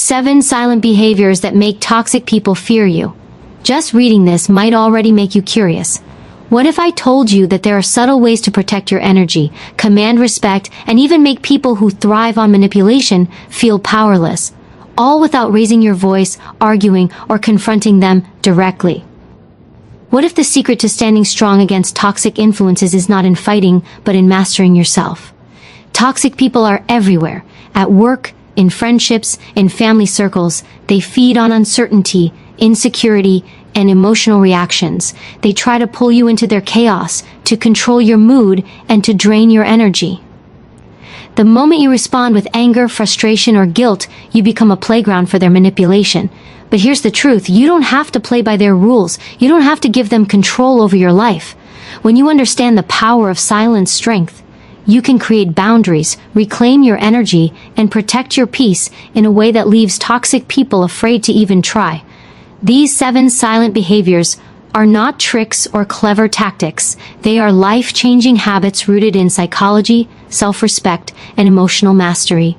7 silent behaviors that make toxic people fear you. Just reading this might already make you curious. What if I told you that there are subtle ways to protect your energy, command respect, and even make people who thrive on manipulation feel powerless, all without raising your voice, arguing, or confronting them directly? What if the secret to standing strong against toxic influences is not in fighting, but in mastering yourself? Toxic people are everywhere, at work, in friendships, in family circles. They feed on uncertainty, insecurity, and emotional reactions. They try to pull you into their chaos, to control your mood, and to drain your energy. The moment you respond with anger, frustration, or guilt, you become a playground for their manipulation. But here's the truth: you don't have to play by their rules. You don't have to give them control over your life. When you understand the power of silent strength, you can create boundaries, reclaim your energy, and protect your peace in a way that leaves toxic people afraid to even try. These 7 silent behaviors are not tricks or clever tactics. They are life-changing habits rooted in psychology, self-respect, and emotional mastery.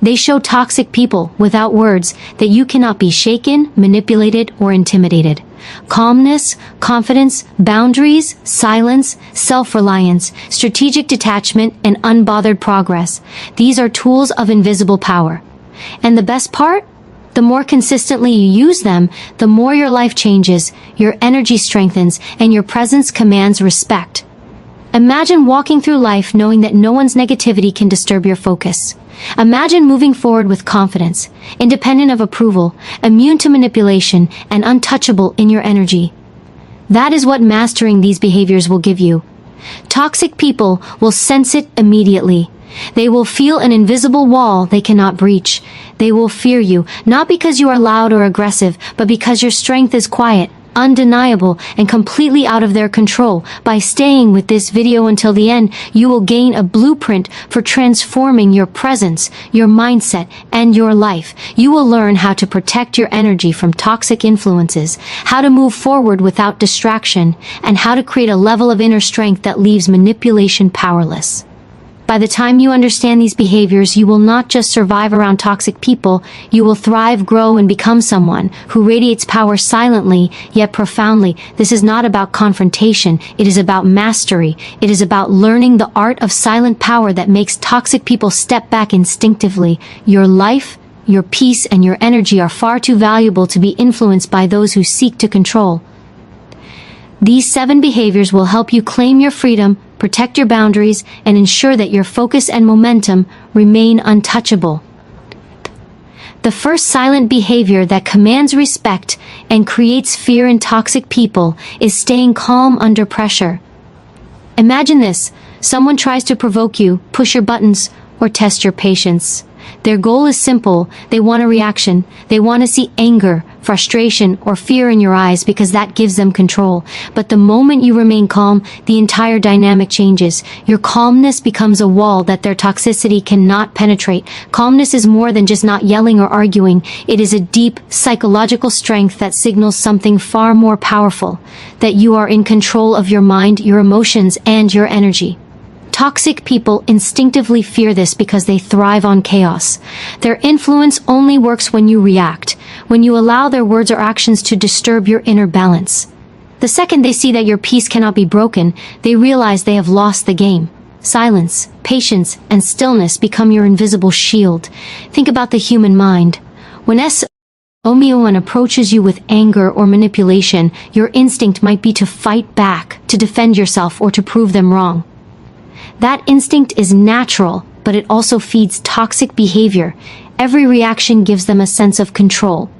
They show toxic people, without words, that you cannot be shaken, manipulated, or intimidated. Calmness, confidence, boundaries, silence, self-reliance, strategic detachment, and unbothered progress. These are tools of invisible power. And the best part? The more consistently you use them, the more your life changes, your energy strengthens, and your presence commands respect. Imagine walking through life knowing that no one's negativity can disturb your focus. Imagine moving forward with confidence, independent of approval, immune to manipulation, and untouchable in your energy. That is what mastering these behaviors will give you. Toxic people will sense it immediately. They will feel an invisible wall they cannot breach. They will fear you, not because you are loud or aggressive, but because your strength is quiet, undeniable, and completely out of their control. By staying with this video until the end, you will gain a blueprint for transforming your presence, your mindset, and your life. You will learn how to protect your energy from toxic influences, how to move forward without distraction, and how to create a level of inner strength that leaves manipulation powerless. By the time you understand these behaviors, you will not just survive around toxic people, you will thrive, grow, and become someone who radiates power silently, yet profoundly. This is not about confrontation, it is about mastery. It is about learning the art of silent power that makes toxic people step back instinctively. Your life, your peace, and your energy are far too valuable to be influenced by those who seek to control. These 7 behaviors will help you claim your freedom, protect your boundaries, and ensure that your focus and momentum remain untouchable. The first silent behavior that commands respect and creates fear in toxic people is staying calm under pressure. Imagine this: someone tries to provoke you, push your buttons, or test your patience. Their goal is simple: they want a reaction. They want to see anger, frustration, or fear in your eyes because that gives them control. But the moment you remain calm, the entire dynamic changes. Your calmness becomes a wall that their toxicity cannot penetrate. Calmness is more than just not yelling or arguing. It is a deep, psychological strength that signals something far more powerful: that you are in control of your mind, your emotions, and your energy. Toxic people instinctively fear this because they thrive on chaos. Their influence only works when you react, when you allow their words or actions to disturb your inner balance. The second they see that your peace cannot be broken, they realize they have lost the game. Silence, patience, and stillness become your invisible shield. Think about the human mind. When someone approaches you with anger or manipulation, your instinct might be to fight back, to defend yourself, or to prove them wrong. That instinct is natural, but it also feeds toxic behavior. Every reaction gives them a sense of control.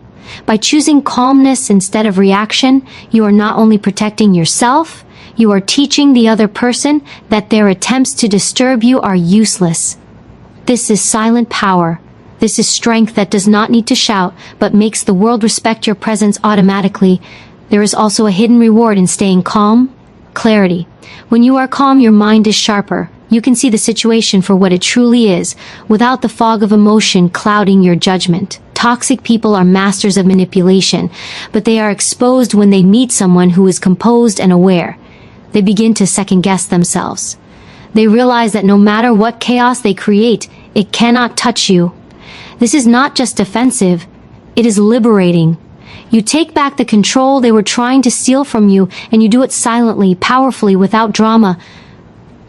By choosing calmness instead of reaction, you are not only protecting yourself, you are teaching the other person that their attempts to disturb you are useless. This is silent power. This is strength that does not need to shout, but makes the world respect your presence automatically. There is also a hidden reward in staying calm: clarity. When you are calm, your mind is sharper. You can see the situation for what it truly is, without the fog of emotion clouding your judgment. Toxic people are masters of manipulation, but they are exposed when they meet someone who is composed and aware. They begin to second-guess themselves. They realize that no matter what chaos they create, it cannot touch you. This is not just defensive, it is liberating. You take back the control they were trying to steal from you, and you do it silently, powerfully, without drama.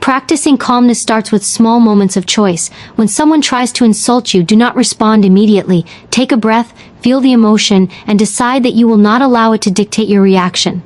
Practicing calmness starts with small moments of choice. When someone tries to insult you, do not respond immediately. Take a breath, feel the emotion, and decide that you will not allow it to dictate your reaction.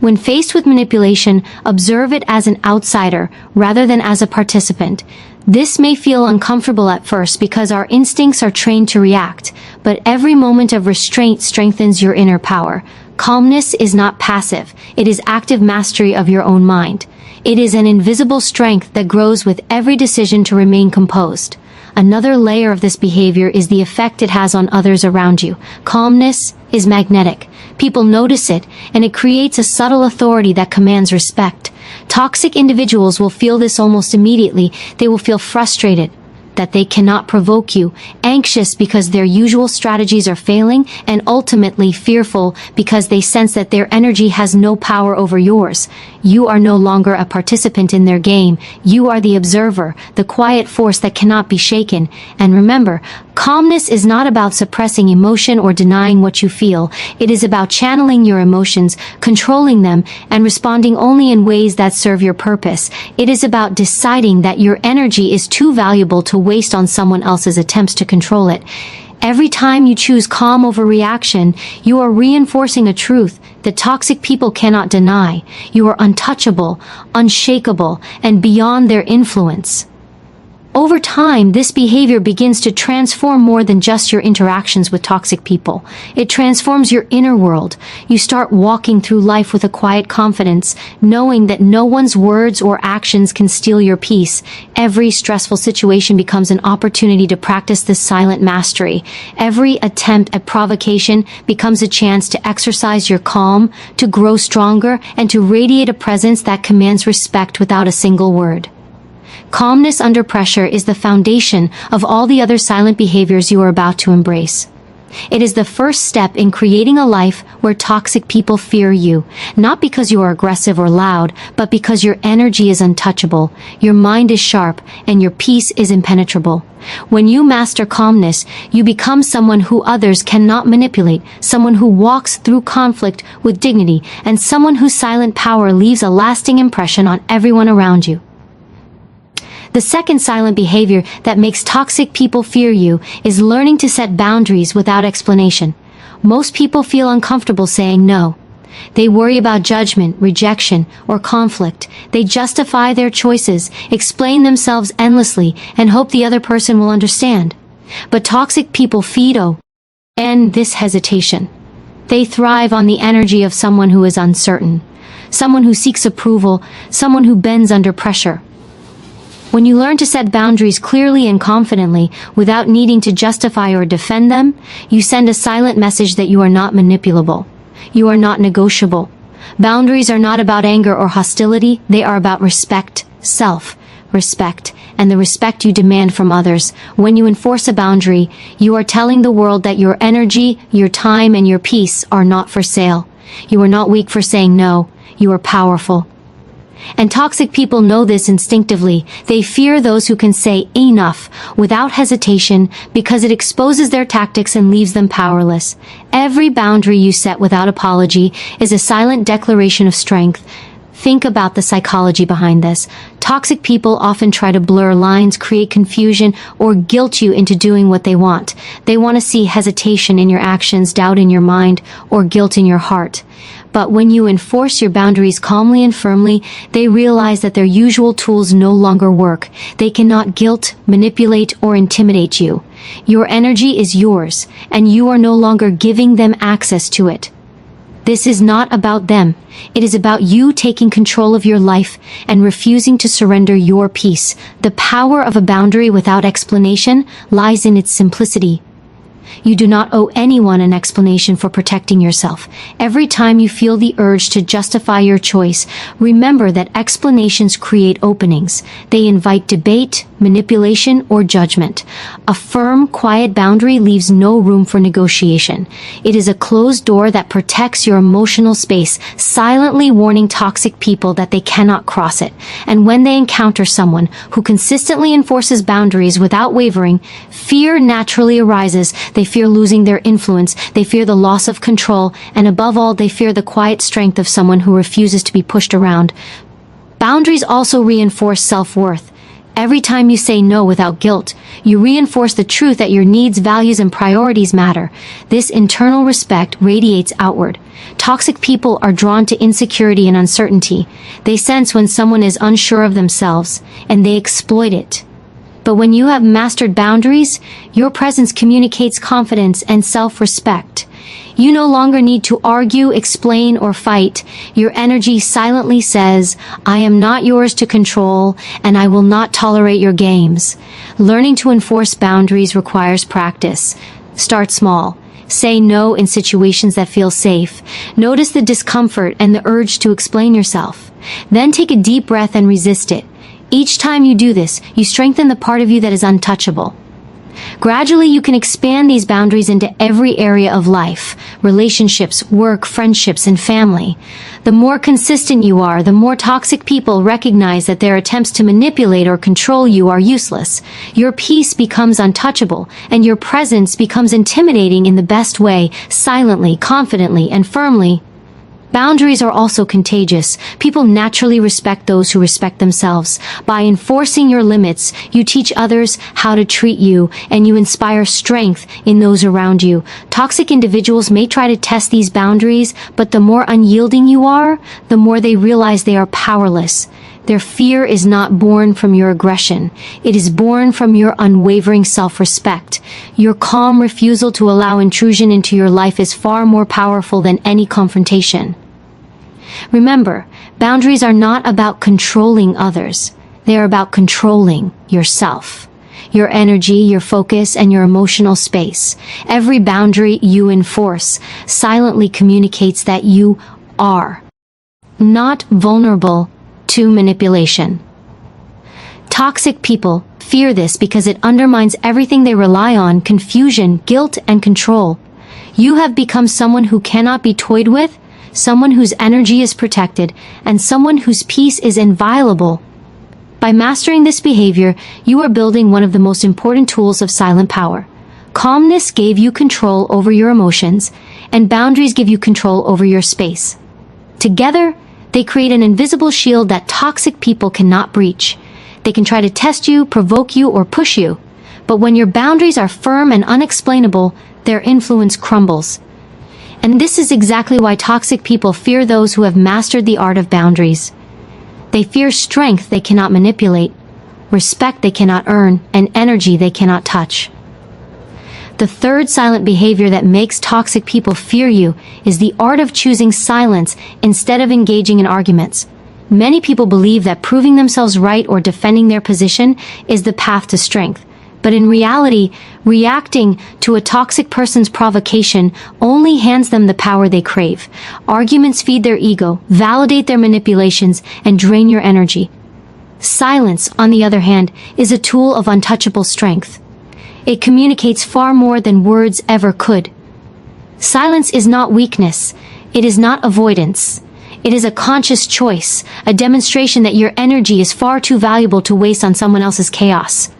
When faced with manipulation, observe it as an outsider rather than as a participant. This may feel uncomfortable at first because our instincts are trained to react, but every moment of restraint strengthens your inner power. Calmness is not passive, it is active mastery of your own mind. It is an invisible strength that grows with every decision to remain composed. Another layer of this behavior is the effect it has on others around you. Calmness is magnetic. People notice it, and it creates a subtle authority that commands respect. Toxic individuals will feel this almost immediately. They will feel frustrated that they cannot provoke you, anxious because their usual strategies are failing, and ultimately fearful because they sense that their energy has no power over yours. You are no longer a participant in their game. You are the observer, the quiet force that cannot be shaken. And remember, calmness is not about suppressing emotion or denying what you feel. It is about channeling your emotions, controlling them, and responding only in ways that serve your purpose. It is about deciding that your energy is too valuable to waste on someone else's attempts to control it. Every time you choose calm over reaction, you are reinforcing a truth that toxic people cannot deny. You are untouchable, unshakable, and beyond their influence. Over time, this behavior begins to transform more than just your interactions with toxic people. It transforms your inner world. You start walking through life with a quiet confidence, knowing that no one's words or actions can steal your peace. Every stressful situation becomes an opportunity to practice this silent mastery. Every attempt at provocation becomes a chance to exercise your calm, to grow stronger, and to radiate a presence that commands respect without a single word. Calmness under pressure is the foundation of all the other silent behaviors you are about to embrace. It is the first step in creating a life where toxic people fear you, not because you are aggressive or loud, but because your energy is untouchable, your mind is sharp, and your peace is impenetrable. When you master calmness, you become someone who others cannot manipulate, someone who walks through conflict with dignity, and someone whose silent power leaves a lasting impression on everyone around you. The second silent behavior that makes toxic people fear you is learning to set boundaries without explanation. Most people feel uncomfortable saying no. They worry about judgment, rejection, or conflict. They justify their choices, explain themselves endlessly, and hope the other person will understand. But toxic people feed on this hesitation. They thrive on the energy of someone who is uncertain, someone who seeks approval, someone who bends under pressure. When you learn to set boundaries clearly and confidently, without needing to justify or defend them, you send a silent message that you are not manipulable. You are not negotiable. Boundaries are not about anger or hostility, they are about respect, self-respect, and the respect you demand from others. When you enforce a boundary, you are telling the world that your energy, your time, and your peace are not for sale. You are not weak for saying no, you are powerful. And toxic people know this instinctively. They fear those who can say enough without hesitation because it exposes their tactics and leaves them powerless. Every boundary you set without apology is a silent declaration of strength. Think about the psychology behind this. Toxic people often try to blur lines, create confusion, or guilt you into doing what they want. They want to see hesitation in your actions, doubt in your mind, or guilt in your heart. But when you enforce your boundaries calmly and firmly, they realize that their usual tools no longer work. They cannot guilt, manipulate, or intimidate you. Your energy is yours, and you are no longer giving them access to it. This is not about them. It is about you taking control of your life and refusing to surrender your peace. The power of a boundary without explanation lies in its simplicity. You do not owe anyone an explanation for protecting yourself. Every time you feel the urge to justify your choice, remember that explanations create openings. They invite debate, manipulation, or judgment. A firm, quiet boundary leaves no room for negotiation. It is a closed door that protects your emotional space, silently warning toxic people that they cannot cross it. And when they encounter someone who consistently enforces boundaries without wavering, fear naturally arises. They fear losing their influence, they fear the loss of control, and above all, they fear the quiet strength of someone who refuses to be pushed around. Boundaries also reinforce self-worth. Every time you say no without guilt, you reinforce the truth that your needs, values, and priorities matter. This internal respect radiates outward. Toxic people are drawn to insecurity and uncertainty. They sense when someone is unsure of themselves, and they exploit it. But when you have mastered boundaries, your presence communicates confidence and self-respect. You no longer need to argue, explain, or fight. Your energy silently says, I am not yours to control, and I will not tolerate your games. Learning to enforce boundaries requires practice. Start small. Say no in situations that feel safe. Notice the discomfort and the urge to explain yourself. Then take a deep breath and resist it. Each time you do this, you strengthen the part of you that is untouchable. Gradually, you can expand these boundaries into every area of life: relationships, work, friendships, and family. The more consistent you are, the more toxic people recognize that their attempts to manipulate or control you are useless. Your peace becomes untouchable, and your presence becomes intimidating in the best way, silently, confidently, and firmly. Boundaries are also contagious. People naturally respect those who respect themselves. By enforcing your limits, you teach others how to treat you, and you inspire strength in those around you. Toxic individuals may try to test these boundaries, but the more unyielding you are, the more they realize they are powerless. Their fear is not born from your aggression. It is born from your unwavering self-respect. Your calm refusal to allow intrusion into your life is far more powerful than any confrontation. Remember, boundaries are not about controlling others. They are about controlling yourself, your energy, your focus, and your emotional space. Every boundary you enforce silently communicates that you are not vulnerable to manipulation. Toxic people fear this because it undermines everything they rely on: confusion, guilt, and control. You have become someone who cannot be toyed with, someone whose energy is protected, and someone whose peace is inviolable. By mastering this behavior, you are building one of the most important tools of silent power. Calmness gave you control over your emotions, and boundaries give you control over your space. Together, they create an invisible shield that toxic people cannot breach. They can try to test you, provoke you, or push you. But when your boundaries are firm and unexplainable, their influence crumbles. And this is exactly why toxic people fear those who have mastered the art of boundaries. They fear strength they cannot manipulate, respect they cannot earn, and energy they cannot touch. The third silent behavior that makes toxic people fear you is the art of choosing silence instead of engaging in arguments. Many people believe that proving themselves right or defending their position is the path to strength. But in reality, reacting to a toxic person's provocation only hands them the power they crave. Arguments feed their ego, validate their manipulations, and drain your energy. Silence, on the other hand, is a tool of untouchable strength. It communicates far more than words ever could. Silence is not weakness. It is not avoidance. It is a conscious choice, a demonstration that your energy is far too valuable to waste on someone else's chaos.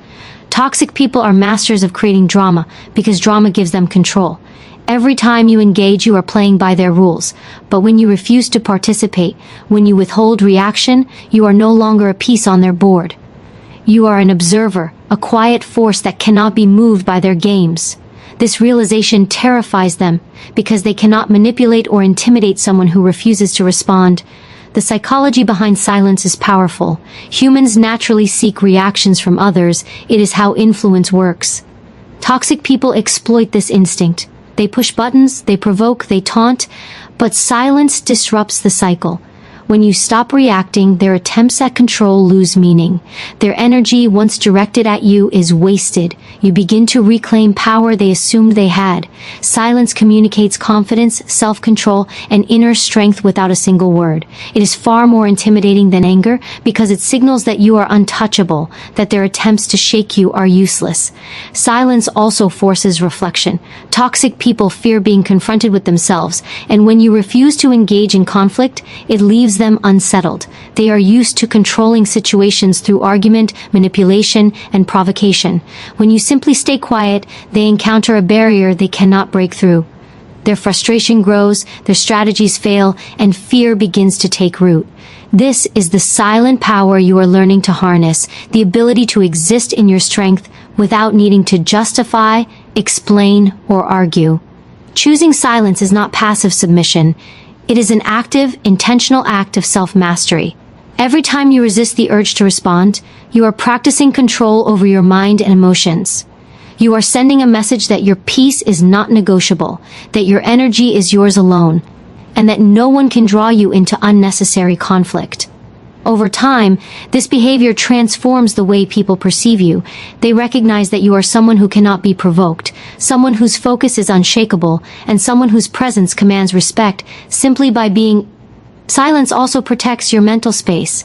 Toxic people are masters of creating drama because drama gives them control. Every time you engage, you are playing by their rules. But when you refuse to participate, when you withhold reaction, you are no longer a piece on their board. You are an observer, a quiet force that cannot be moved by their games. This realization terrifies them because they cannot manipulate or intimidate someone who refuses to respond. The psychology behind silence is powerful. Humans naturally seek reactions from others. It is how influence works. Toxic people exploit this instinct. They push buttons, they provoke, they taunt, but silence disrupts the cycle. When you stop reacting, their attempts at control lose meaning. Their energy, once directed at you, is wasted. You begin to reclaim power they assumed they had. Silence communicates confidence, self-control, and inner strength without a single word. It is far more intimidating than anger because it signals that you are untouchable, that their attempts to shake you are useless. Silence also forces reflection. Toxic people fear being confronted with themselves, and when you refuse to engage in conflict, it leaves them unsettled. They are used to controlling situations through argument, manipulation, and provocation. When you simply stay quiet, they encounter a barrier they cannot break through. Their frustration grows, their strategies fail, and fear begins to take root. This is the silent power you are learning to harness, the ability to exist in your strength without needing to justify, explain, or argue. Choosing silence is not passive submission. It is an active, intentional act of self-mastery. Every time you resist the urge to respond, you are practicing control over your mind and emotions. You are sending a message that your peace is not negotiable, that your energy is yours alone, and that no one can draw you into unnecessary conflict. Over time, this behavior transforms the way people perceive you. They recognize that you are someone who cannot be provoked, someone whose focus is unshakable, and someone whose presence commands respect simply by being. Silence also protects your mental space.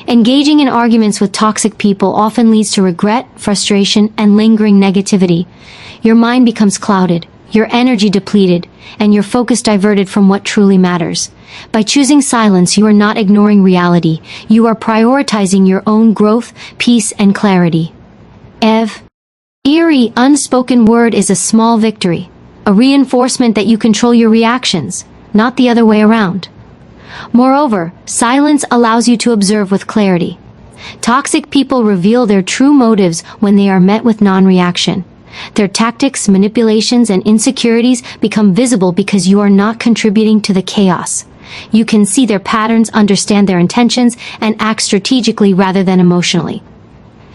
Engaging in arguments with toxic people often leads to regret, frustration, and lingering negativity. Your mind becomes clouded, your energy depleted, and your focus diverted from what truly matters. By choosing silence, you are not ignoring reality. You are prioritizing your own growth, peace, and clarity. Eerie, unspoken word is a small victory, a reinforcement that you control your reactions, not the other way around. Moreover, silence allows you to observe with clarity. Toxic people reveal their true motives when they are met with non-reaction. Their tactics, manipulations, and insecurities become visible because you are not contributing to the chaos. You can see their patterns, understand their intentions, and act strategically rather than emotionally.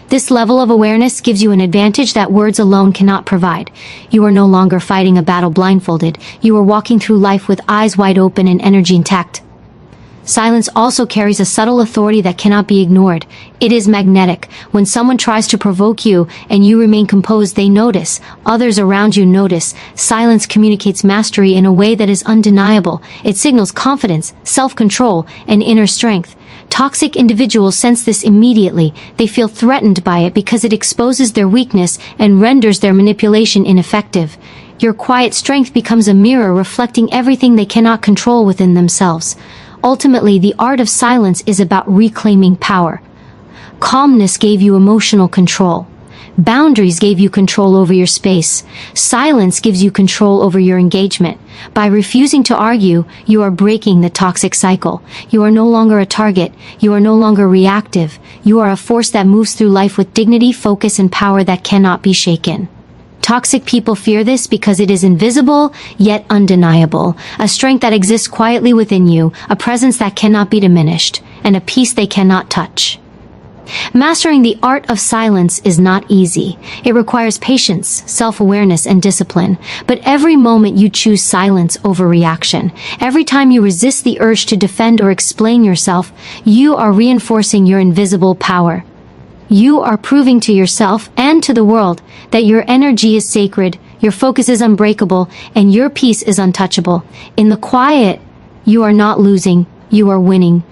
This level of awareness gives you an advantage that words alone cannot provide. You are no longer fighting a battle blindfolded. You are walking through life with eyes wide open and energy intact. Silence also carries a subtle authority that cannot be ignored. It is magnetic. When someone tries to provoke you and you remain composed, they notice. Others around you notice. Silence communicates mastery in a way that is undeniable. It signals confidence, self-control, and inner strength. Toxic individuals sense this immediately. They feel threatened by it because it exposes their weakness and renders their manipulation ineffective. Your quiet strength becomes a mirror reflecting everything they cannot control within themselves. Ultimately, the art of silence is about reclaiming power. Calmness gave you emotional control. Boundaries gave you control over your space. Silence gives you control over your engagement. By refusing to argue, you are breaking the toxic cycle. You are no longer a target. You are no longer reactive. You are a force that moves through life with dignity, focus, and power that cannot be shaken. Toxic people fear this because it is invisible, yet undeniable. A strength that exists quietly within you, a presence that cannot be diminished, and a peace they cannot touch. Mastering the art of silence is not easy. It requires patience, self-awareness, and discipline. But every moment you choose silence over reaction, every time you resist the urge to defend or explain yourself, you are reinforcing your invisible power. You are proving to yourself and to the world that your energy is sacred, your focus is unbreakable, and your peace is untouchable. In the quiet, you are not losing, you are winning.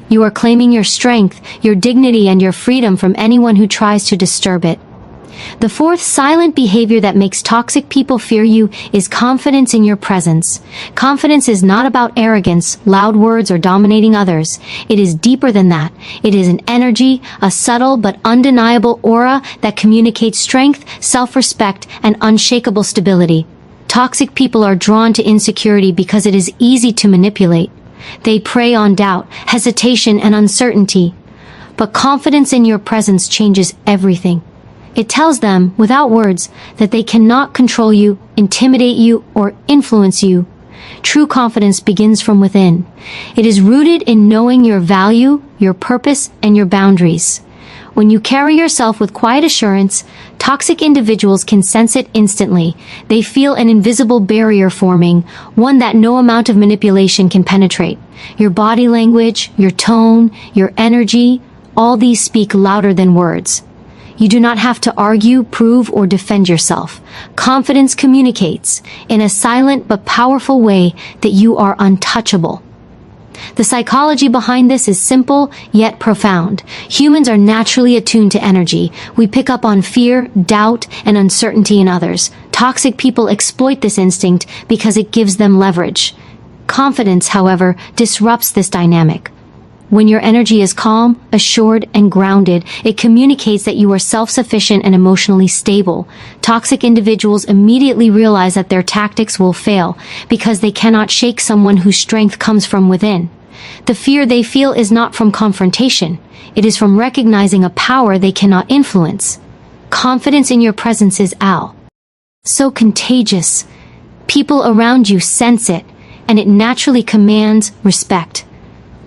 You are claiming your strength, your dignity, and your freedom from anyone who tries to disturb it. The fourth silent behavior that makes toxic people fear you is confidence in your presence. Confidence is not about arrogance, loud words, or dominating others. It is deeper than that. It is an energy, a subtle but undeniable aura that communicates strength, self-respect, and unshakable stability. Toxic people are drawn to insecurity because it is easy to manipulate. They prey on doubt, hesitation, and uncertainty. But confidence in your presence changes everything. It tells them, without words, that they cannot control you, intimidate you, or influence you. True confidence begins from within. It is rooted in knowing your value, your purpose, and your boundaries. When you carry yourself with quiet assurance, toxic individuals can sense it instantly. They feel an invisible barrier forming, one that no amount of manipulation can penetrate. Your body language, your tone, your energy, all these speak louder than words. You do not have to argue, prove, or defend yourself. Confidence communicates, in a silent but powerful way, that you are untouchable. The psychology behind this is simple, yet profound. Humans are naturally attuned to energy. We pick up on fear, doubt, and uncertainty in others. Toxic people exploit this instinct because it gives them leverage. Confidence, however, disrupts this dynamic. When your energy is calm, assured, and grounded, it communicates that you are self-sufficient and emotionally stable. Toxic individuals immediately realize that their tactics will fail because they cannot shake someone whose strength comes from within. The fear they feel is not from confrontation. It is from recognizing a power they cannot influence. Confidence in your presence is so contagious. People around you sense it, and it naturally commands respect.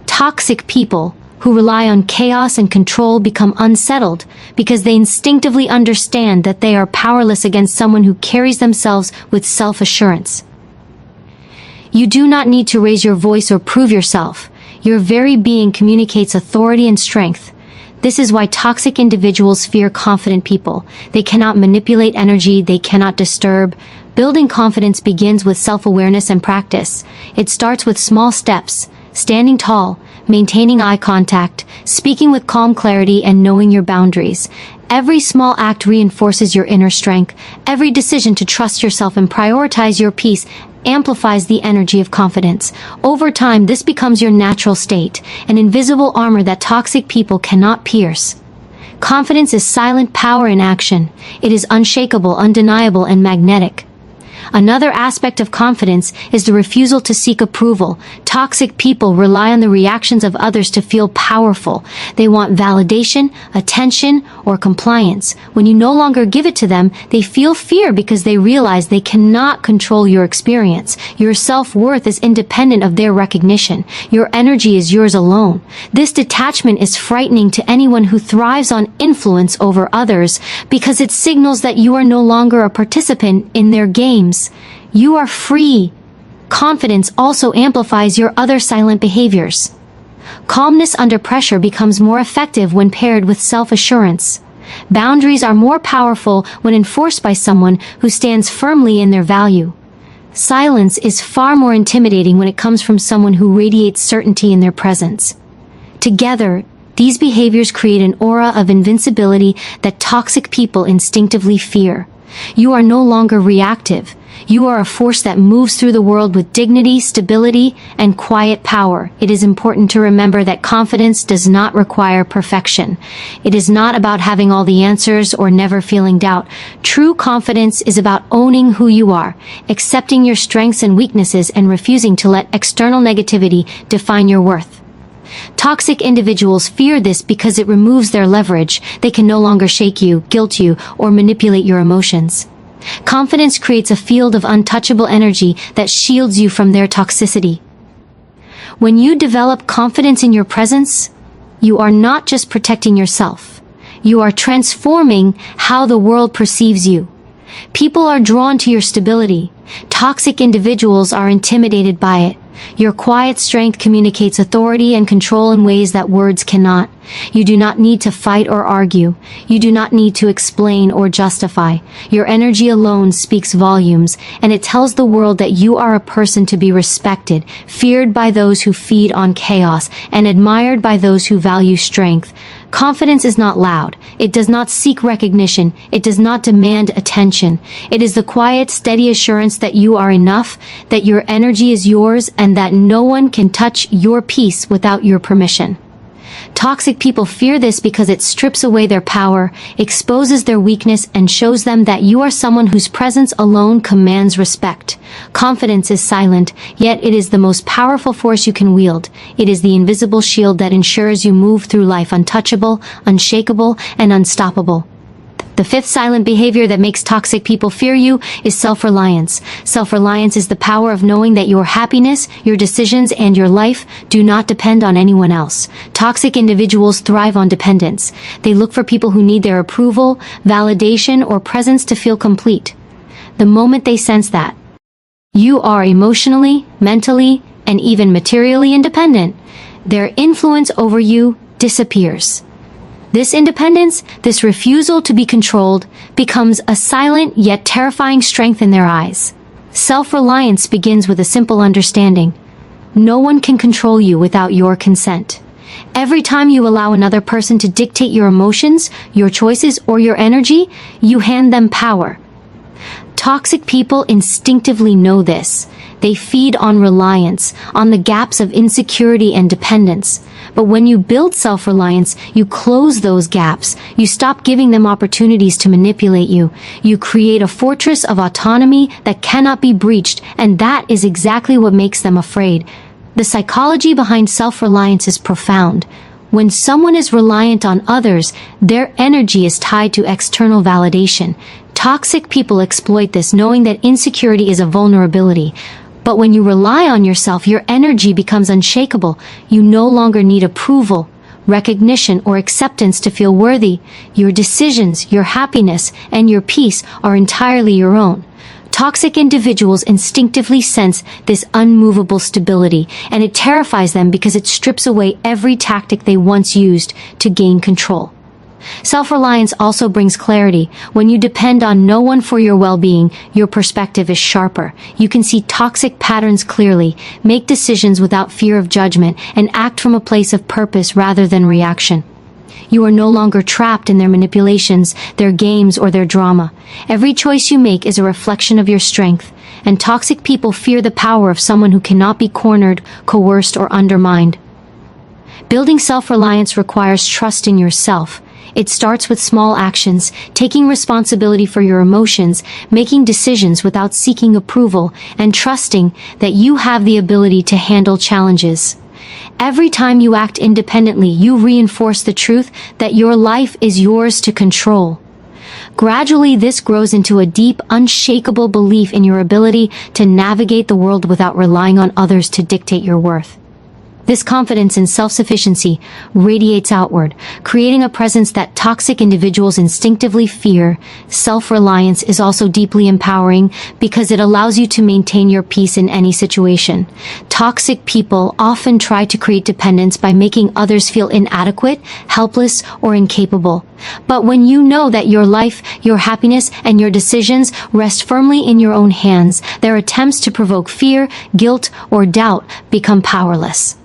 Toxic people who rely on chaos and control become unsettled because they instinctively understand that they are powerless against someone who carries themselves with self-assurance. You do not need to raise your voice or prove yourself. Your very being communicates authority and strength. This is why toxic individuals fear confident people. They cannot manipulate energy, they cannot disturb. Building confidence begins with self-awareness and practice. It starts with small steps: standing tall, maintaining eye contact, speaking with calm clarity, and knowing your boundaries. Every small act reinforces your inner strength. Every decision to trust yourself and prioritize your peace amplifies the energy of confidence. Over time, this becomes your natural state, an invisible armor that toxic people cannot pierce. Confidence is silent power in action. It is unshakable, undeniable, and magnetic. Another aspect of confidence is the refusal to seek approval. Toxic people rely on the reactions of others to feel powerful. They want validation, attention, or compliance. When you no longer give it to them, they feel fear because they realize they cannot control your experience. Your self-worth is independent of their recognition. Your energy is yours alone. This detachment is frightening to anyone who thrives on influence over others because it signals that you are no longer a participant in their games. You are free. Confidence also amplifies your other silent behaviors. Calmness under pressure becomes more effective when paired with self-assurance. Boundaries are more powerful when enforced by someone who stands firmly in their value. Silence is far more intimidating when it comes from someone who radiates certainty in their presence. Together, these behaviors create an aura of invincibility that toxic people instinctively fear. You are no longer reactive. You are a force that moves through the world with dignity, stability, and quiet power. It is important to remember that confidence does not require perfection. It is not about having all the answers or never feeling doubt. True confidence is about owning who you are, accepting your strengths and weaknesses, and refusing to let external negativity define your worth. Toxic individuals fear this because it removes their leverage. They can no longer shake you, guilt you, or manipulate your emotions. Confidence creates a field of untouchable energy that shields you from their toxicity. When you develop confidence in your presence, you are not just protecting yourself. You are transforming how the world perceives you. People are drawn to your stability. Toxic individuals are intimidated by it. Your quiet strength communicates authority and control in ways that words cannot. You do not need to fight or argue. You do not need to explain or justify. Your energy alone speaks volumes, and it tells the world that you are a person to be respected, feared by those who feed on chaos, and admired by those who value strength. Confidence is not loud. It does not seek recognition. It does not demand attention. It is the quiet, steady assurance that you are enough, that your energy is yours, and that no one can touch your peace without your permission. Toxic people fear this because it strips away their power, exposes their weakness, and shows them that you are someone whose presence alone commands respect. Confidence is silent, yet it is the most powerful force you can wield. It is the invisible shield that ensures you move through life untouchable, unshakable, and unstoppable. The fifth silent behavior that makes toxic people fear you is self-reliance. Self-reliance is the power of knowing that your happiness, your decisions, and your life do not depend on anyone else. Toxic individuals thrive on dependence. They look for people who need their approval, validation, or presence to feel complete. The moment they sense that you are emotionally, mentally, and even materially independent, their influence over you disappears. This independence, this refusal to be controlled, becomes a silent yet terrifying strength in their eyes. Self-reliance begins with a simple understanding. No one can control you without your consent. Every time you allow another person to dictate your emotions, your choices, or your energy, you hand them power. Toxic people instinctively know this. They feed on reliance, on the gaps of insecurity and dependence. But when you build self-reliance, you close those gaps. You stop giving them opportunities to manipulate you. You create a fortress of autonomy that cannot be breached, and that is exactly what makes them afraid. The psychology behind self-reliance is profound. When someone is reliant on others, their energy is tied to external validation. Toxic people exploit this, knowing that insecurity is a vulnerability. But when you rely on yourself, your energy becomes unshakable. You no longer need approval, recognition, or acceptance to feel worthy. Your decisions, your happiness, and your peace are entirely your own. Toxic individuals instinctively sense this unmovable stability, and it terrifies them because it strips away every tactic they once used to gain control. Self-reliance also brings clarity. When you depend on no one for your well-being, your perspective is sharper. You can see toxic patterns clearly, make decisions without fear of judgment, and act from a place of purpose rather than reaction. You are no longer trapped in their manipulations, their games, or their drama. Every choice you make is a reflection of your strength, and toxic people fear the power of someone who cannot be cornered, coerced, or undermined. Building self-reliance requires trust in yourself. It starts with small actions, taking responsibility for your emotions, making decisions without seeking approval, and trusting that you have the ability to handle challenges. Every time you act independently, you reinforce the truth that your life is yours to control. Gradually, this grows into a deep, unshakable belief in your ability to navigate the world without relying on others to dictate your worth. This confidence in self-sufficiency radiates outward, creating a presence that toxic individuals instinctively fear. Self-reliance is also deeply empowering because it allows you to maintain your peace in any situation. Toxic people often try to create dependence by making others feel inadequate, helpless, or incapable. But when you know that your life, your happiness, and your decisions rest firmly in your own hands, their attempts to provoke fear, guilt, or doubt become powerless.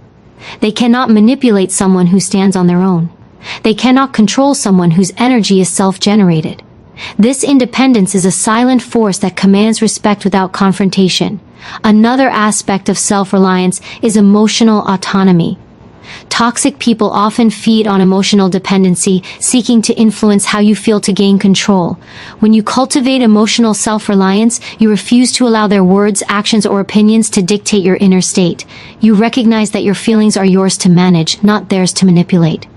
They cannot manipulate someone who stands on their own. They cannot control someone whose energy is self-generated. This independence is a silent force that commands respect without confrontation. Another aspect of self-reliance is emotional autonomy. Toxic people often feed on emotional dependency, seeking to influence how you feel to gain control. When you cultivate emotional self-reliance, you refuse to allow their words, actions, or opinions to dictate your inner state. You recognize that your feelings are yours to manage, not theirs to manipulate.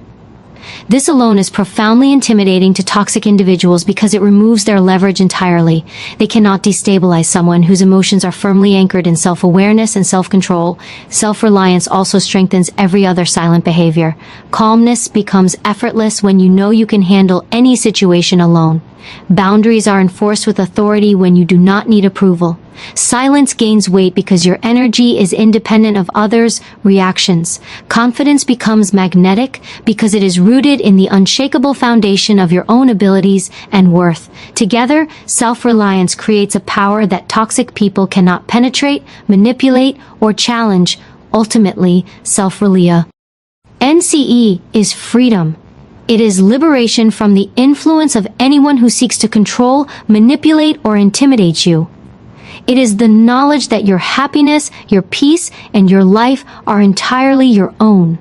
This alone is profoundly intimidating to toxic individuals because it removes their leverage entirely. They cannot destabilize someone whose emotions are firmly anchored in self-awareness and self-control. Self-reliance also strengthens every other silent behavior. Calmness becomes effortless when you know you can handle any situation alone. Boundaries are enforced with authority when you do not need approval. Silence gains weight because your energy is independent of others' reactions. Confidence becomes magnetic because it is rooted in the unshakable foundation of your own abilities and worth. Together, self-reliance creates a power that toxic people cannot penetrate, manipulate, or challenge. Ultimately, self-reliance is freedom. It is liberation from the influence of anyone who seeks to control, manipulate, or intimidate you. It is the knowledge that your happiness, your peace, and your life are entirely your own.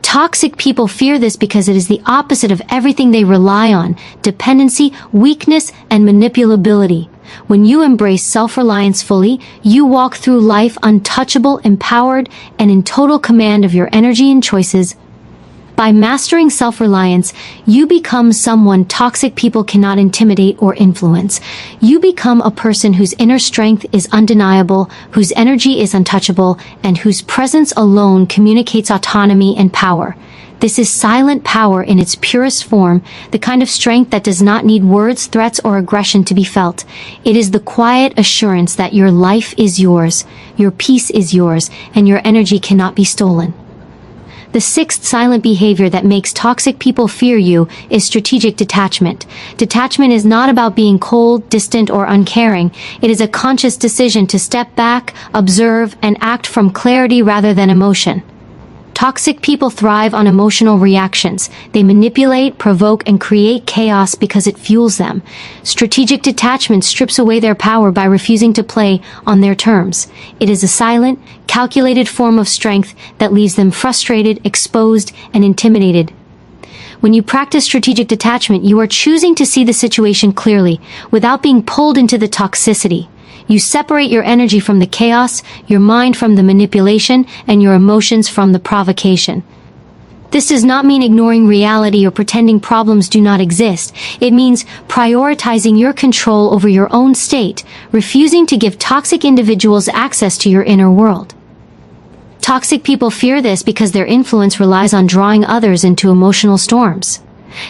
Toxic people fear this because it is the opposite of everything they rely on: dependency, weakness, and manipulability. When you embrace self-reliance fully, you walk through life untouchable, empowered, and in total command of your energy and choices. By mastering self-reliance, you become someone toxic people cannot intimidate or influence. You become a person whose inner strength is undeniable, whose energy is untouchable, and whose presence alone communicates autonomy and power. This is silent power in its purest form, the kind of strength that does not need words, threats, or aggression to be felt. It is the quiet assurance that your life is yours, your peace is yours, and your energy cannot be stolen. The sixth silent behavior that makes toxic people fear you is strategic detachment. Detachment is not about being cold, distant, or uncaring. It is a conscious decision to step back, observe, and act from clarity rather than emotion. Toxic people thrive on emotional reactions. They manipulate, provoke, and create chaos because it fuels them. Strategic detachment strips away their power by refusing to play on their terms. It is a silent, calculated form of strength that leaves them frustrated, exposed, and intimidated. When you practice strategic detachment, you are choosing to see the situation clearly, without being pulled into the toxicity. You separate your energy from the chaos, your mind from the manipulation, and your emotions from the provocation. This does not mean ignoring reality or pretending problems do not exist. It means prioritizing your control over your own state, refusing to give toxic individuals access to your inner world. Toxic people fear this because their influence relies on drawing others into emotional storms.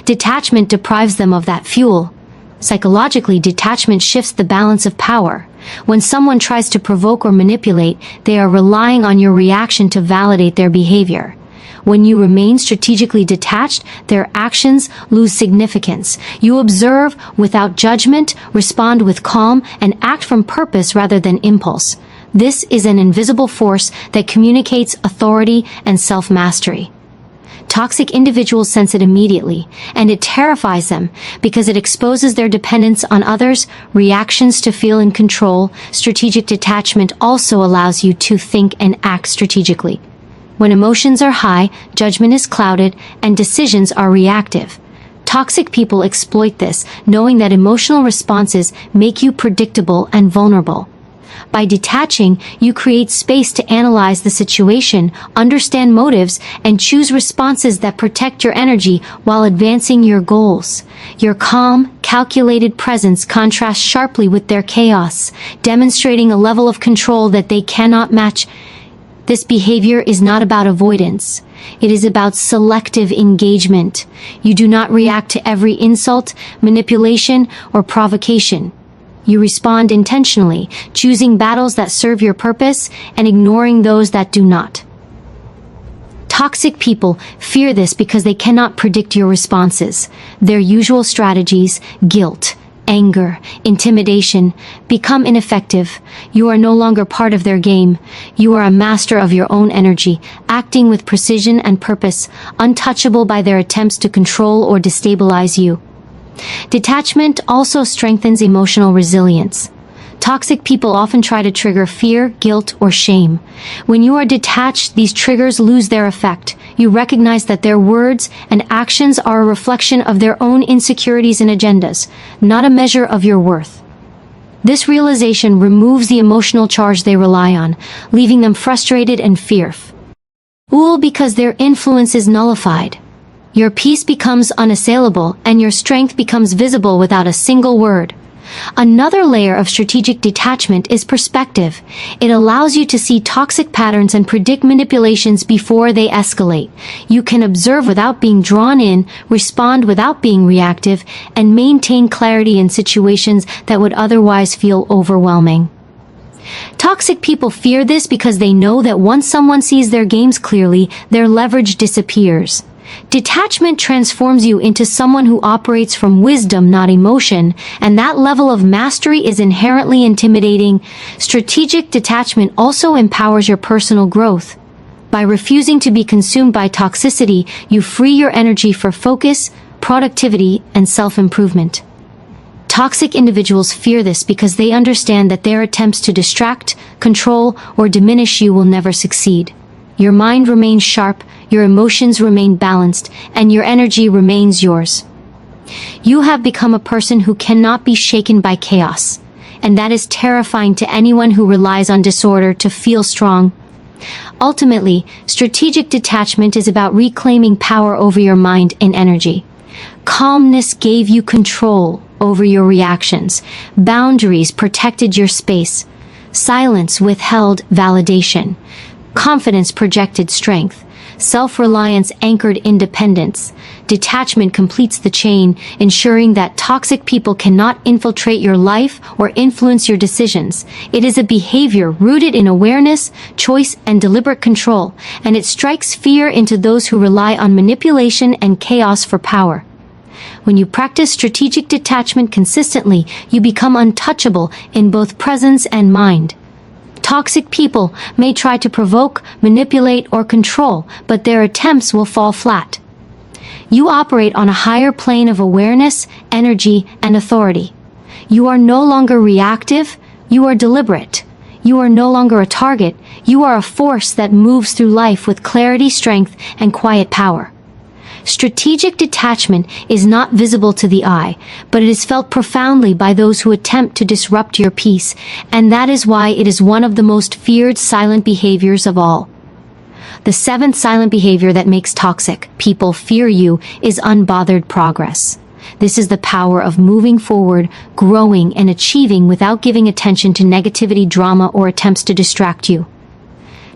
Detachment deprives them of that fuel. Psychologically, detachment shifts the balance of power. When someone tries to provoke or manipulate, they are relying on your reaction to validate their behavior. When you remain strategically detached, their actions lose significance. You observe without judgment, respond with calm, and act from purpose rather than impulse. This is an invisible force that communicates authority and self-mastery. Toxic individuals sense it immediately, and it terrifies them because it exposes their dependence on others, reactions to feel in control. Strategic detachment also allows you to think and act strategically. When emotions are high, judgment is clouded, and decisions are reactive. Toxic people exploit this, knowing that emotional responses make you predictable and vulnerable. By detaching, you create space to analyze the situation, understand motives, and choose responses that protect your energy while advancing your goals. Your calm, calculated presence contrasts sharply with their chaos, demonstrating a level of control that they cannot match. This behavior is not about avoidance. It is about selective engagement. You do not react to every insult, manipulation, or provocation. You respond intentionally, choosing battles that serve your purpose and ignoring those that do not. Toxic people fear this because they cannot predict your responses. Their usual strategies, guilt, anger, intimidation, become ineffective. You are no longer part of their game. You are a master of your own energy, acting with precision and purpose, untouchable by their attempts to control or destabilize you. Detachment also strengthens emotional resilience. Toxic people often try to trigger fear, guilt, or shame. When you are detached, these triggers lose their effect. You recognize that their words and actions are a reflection of their own insecurities and agendas, not a measure of your worth. This realization removes the emotional charge they rely on, leaving them frustrated and fearful. Because their influence is nullified. Your peace becomes unassailable, and your strength becomes visible without a single word. Another layer of strategic detachment is perspective. It allows you to see toxic patterns and predict manipulations before they escalate. You can observe without being drawn in, respond without being reactive, and maintain clarity in situations that would otherwise feel overwhelming. Toxic people fear this because they know that once someone sees their games clearly, their leverage disappears. Detachment transforms you into someone who operates from wisdom, not emotion, and that level of mastery is inherently intimidating. Strategic detachment also empowers your personal growth. By refusing to be consumed by toxicity, you free your energy for focus, productivity, and self-improvement. Toxic individuals fear this because they understand that their attempts to distract, control, or diminish you will never succeed. Your mind remains sharp, your emotions remain balanced, and your energy remains yours. You have become a person who cannot be shaken by chaos, and that is terrifying to anyone who relies on disorder to feel strong. Ultimately, strategic detachment is about reclaiming power over your mind and energy. Calmness gave you control over your reactions. Boundaries protected your space. Silence withheld validation. Confidence projected strength. Self-reliance anchored independence. Detachment completes the chain, ensuring that toxic people cannot infiltrate your life or influence your decisions. It is a behavior rooted in awareness, choice, and deliberate control, and it strikes fear into those who rely on manipulation and chaos for power. When you practice strategic detachment consistently, you become untouchable in both presence and mind. Toxic people may try to provoke, manipulate, or control, but their attempts will fall flat. You operate on a higher plane of awareness, energy, and authority. You are no longer reactive, you are deliberate. You are no longer a target, you are a force that moves through life with clarity, strength, and quiet power. Strategic detachment is not visible to the eye, but it is felt profoundly by those who attempt to disrupt your peace, and that is why it is one of the most feared silent behaviors of all. The seventh silent behavior that makes toxic people fear you is unbothered progress. This is the power of moving forward, growing, and achieving without giving attention to negativity, drama, or attempts to distract you.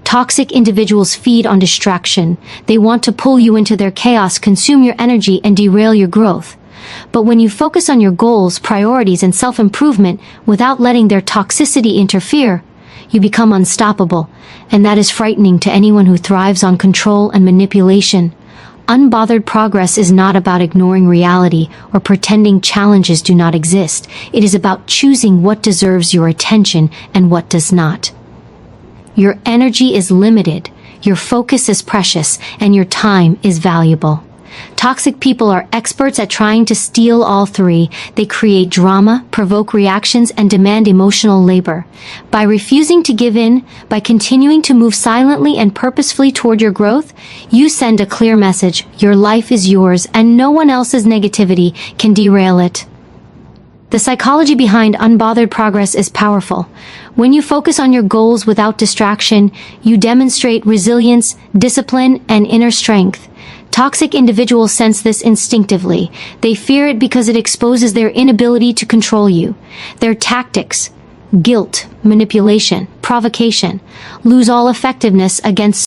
Toxic individuals feed on distraction. They want to pull you into their chaos, consume your energy, and derail your growth. But when you focus on your goals, priorities, and self-improvement without letting their toxicity interfere, you become unstoppable, and that is frightening to anyone who thrives on control and manipulation. Unbothered progress is not about ignoring reality or pretending challenges do not exist. It is about choosing what deserves your attention and what does not. Your energy is limited, your focus is precious, and your time is valuable. Toxic people are experts at trying to steal all three. They create drama, provoke reactions, and demand emotional labor. By refusing to give in, by continuing to move silently and purposefully toward your growth, you send a clear message: your life is yours, and no one else's negativity can derail it. The psychology behind unbothered progress is powerful. When you focus on your goals without distraction, you demonstrate resilience, discipline, and inner strength. Toxic individuals sense this instinctively. They fear it because it exposes their inability to control you. Their tactics, guilt, manipulation, provocation, lose all effectiveness against